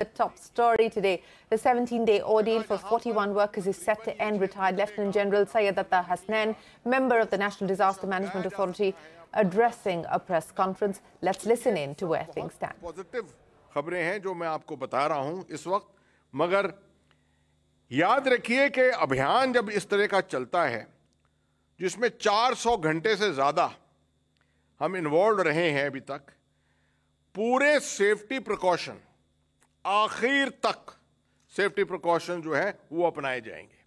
The top story today, the 17-day ordeal for 41 workers is set to end. Retired Lieutenant General Syed Atta Hasnain, member of the National Disaster Management Authority, addressing a press conference. Let's listen in to where things stand. Positive खबरें हैं जो मैं आपको बता रहा हूं इस वक्त, मगर याद रखिए कि अभियान जब इस तरह का चलता है जिसमें 400 घंटे से ज्यादा हम इन्वॉल्व रहे हैं, अभी तक पूरे सेफ्टी प्रिकॉशन, आखिर तक सेफ्टी प्रिकॉशन जो है वो अपनाए जाएंगे।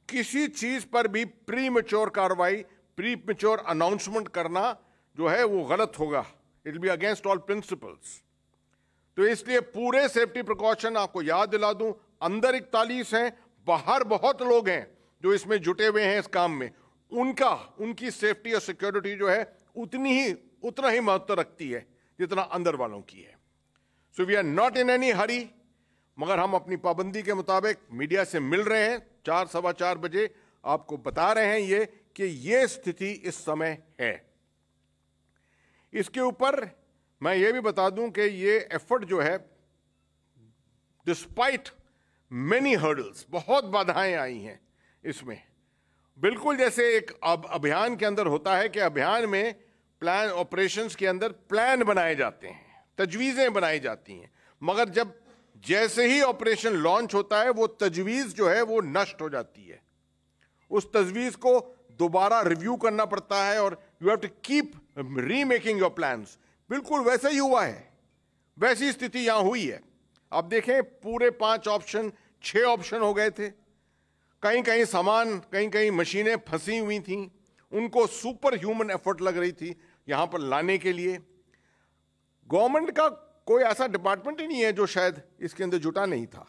किसी चीज पर भी प्री मैच्योर कार्रवाई, प्री मैच्योर अनाउंसमेंट करना जो है वो गलत होगा। It will be against all principles. तो इसलिए पूरे सेफ्टी प्रिकॉशन, आपको याद दिला दूं, अंदर 41 हैं, बाहर बहुत लोग हैं जो इसमें जुटे हुए हैं इस काम में। उनकी सेफ्टी और सिक्योरिटी जो है उतना ही महत्व रखती है जितना अंदर वालों की है। So we are not in any hurry, मगर हम अपनी पाबंदी के मुताबिक मीडिया से मिल रहे हैं। 4 सवा 4 बजे आपको बता रहे हैं कि ये स्थिति इस समय है। इसके ऊपर मैं ये भी बता दूं कि ये एफर्ट जो है, डिस्पाइट मेनी हर्डल्स, बहुत बाधाएं आई हैं इसमें। बिल्कुल जैसे एक अभियान के अंदर होता है कि अभियान में प्लान, ऑपरेशंस के अंदर प्लान बनाए जाते हैं, तजवीजें बनाई जाती हैं, मगर जैसे ही ऑपरेशन लॉन्च होता है वो तजवीज जो है वो नष्ट हो जाती है। उस तजवीज को दोबारा रिव्यू करना पड़ता है और you have to keep remaking your plans. बिल्कुल वैसा ही हुआ है, वैसी स्थिति यहां हुई है। आप देखें, पूरे 5 ऑप्शन 6 ऑप्शन हो गए थे। कहीं कहीं सामान, कहीं कहीं मशीनें फंसी हुई थी, उनको सुपर ह्यूमन एफर्ट लग रही थी यहां पर लाने के लिए। गवर्नमेंट का कोई ऐसा डिपार्टमेंट ही नहीं है जो शायद इसके अंदर जुटा नहीं था।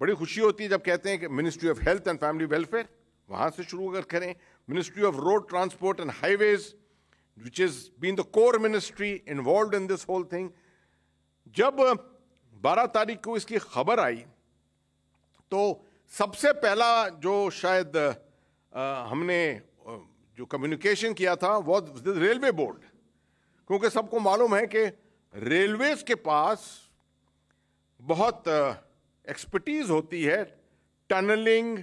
बड़ी खुशी होती है जब कहते हैं कि ministry of health and family welfare, वहां से शुरू अगर करें, ministry of road transport and highways, which has been the core ministry involved in this whole thing. जब 12 तारीख को इसकी खबर आई तो सबसे पहला जो शायद हमने जो कम्युनिकेशन किया था वो रेलवे बोर्ड, क्योंकि सबको मालूम है कि रेलवेज के पास बहुत एक्सपर्टीज होती है। टनलिंग,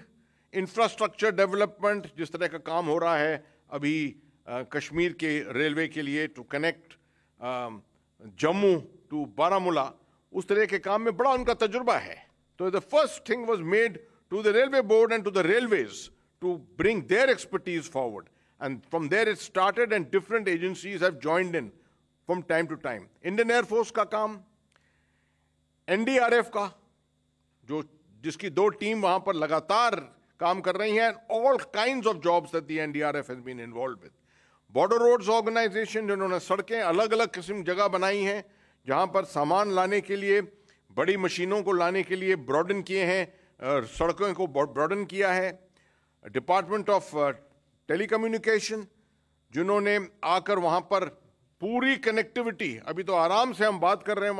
इंफ्रास्ट्रक्चर डेवलपमेंट, जिस तरह का काम हो रहा है अभी कश्मीर के रेलवे के लिए to connect Jammu to Baramulla, उस तरह के काम में बड़ा उनका तजुर्बा है। तो the first thing was made to the railway board and to the railways to bring their expertise forward, and from there it started and different agencies have joined in from time to time. Indian air force का काम, NDRF का जिसकी 2 team वहां पर लगातार काम कर रही हैं, all kinds of jobs that the NDRF has been involved with. Border roads organisation, जिन्होंने सड़कें अलग अलग किस्म जगह बनाई हैं जहां पर सामान लाने के लिए, बड़ी मशीनों को लाने के लिए ब्रॉडन किए हैं, सड़कों को ब्रॉडन किया है। डिपार्टमेंट ऑफ टेलीकम्युनिकेशन, जिन्होंने आकर वहां पर पूरी कनेक्टिविटी, अभी तो आराम से हम बात कर रहे हैं,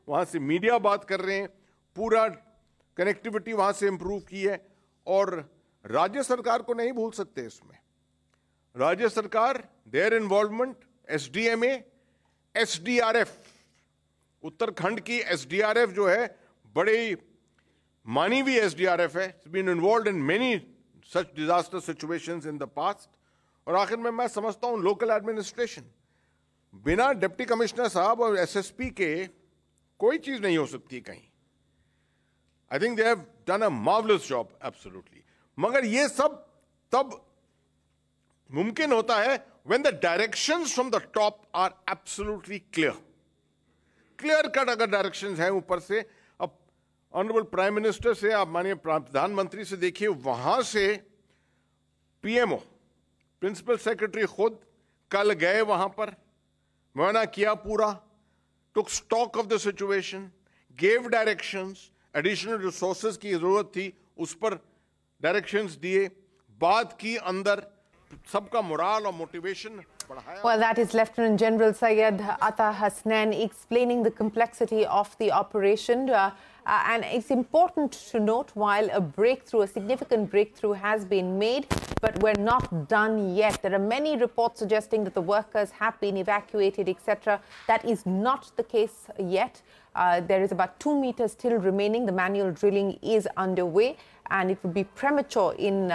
वहां से मीडिया बात कर रहे हैं, पूरा कनेक्टिविटी वहां से इंप्रूव की है। और राज्य सरकार को नहीं भूल सकते इसमें। राज्य सरकार, their involvement, SDMA, SDRF, Uttarakhand की एसडीआरएफ जो है बड़ी मानी हुई एसडीआरएफ है, been involved in many such disaster situations in the past. और आखिर में मैं समझता हूं लोकल एडमिनिस्ट्रेशन, बिना डिप्टी कमिश्नर साहब और एसएसपी के कोई चीज नहीं हो सकती कहीं। I think they have done a marvellous job, absolutely. मगर ये सब तब मुमकिन होता है when the directions from the top are absolutely clear cut अगर डायरेक्शंस हैं ऊपर से। अब ऑनरेबल प्राइम मिनिस्टर से, आप मानिए प्रधानमंत्री से देखिए, वहां से पीएमओ, प्रिंसिपल सेक्रेटरी खुद कल गए वहां पर, मुआयना किया पूरा, took stock of the situation, gave directions, additional resources की जरूरत थी उस पर डायरेक्शंस दिए, बात की अंदर, सबका मोराल और motivation Well, that is Lieutenant General Syed Atta Hasnain explaining the complexity of the operation. And it's important to note, while a significant breakthrough has been made, but we're not done yet. There are many reports suggesting that the workers have been evacuated, etc. That is not the case yet. There is about 2 meters still remaining. The manual drilling is underway, and it would be premature in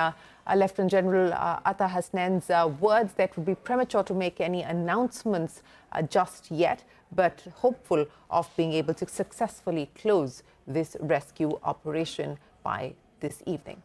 Lieutenant General Atta Hasnain's words that it would be premature to make any announcements just yet, but hopeful of being able to successfully close this rescue operation by this evening.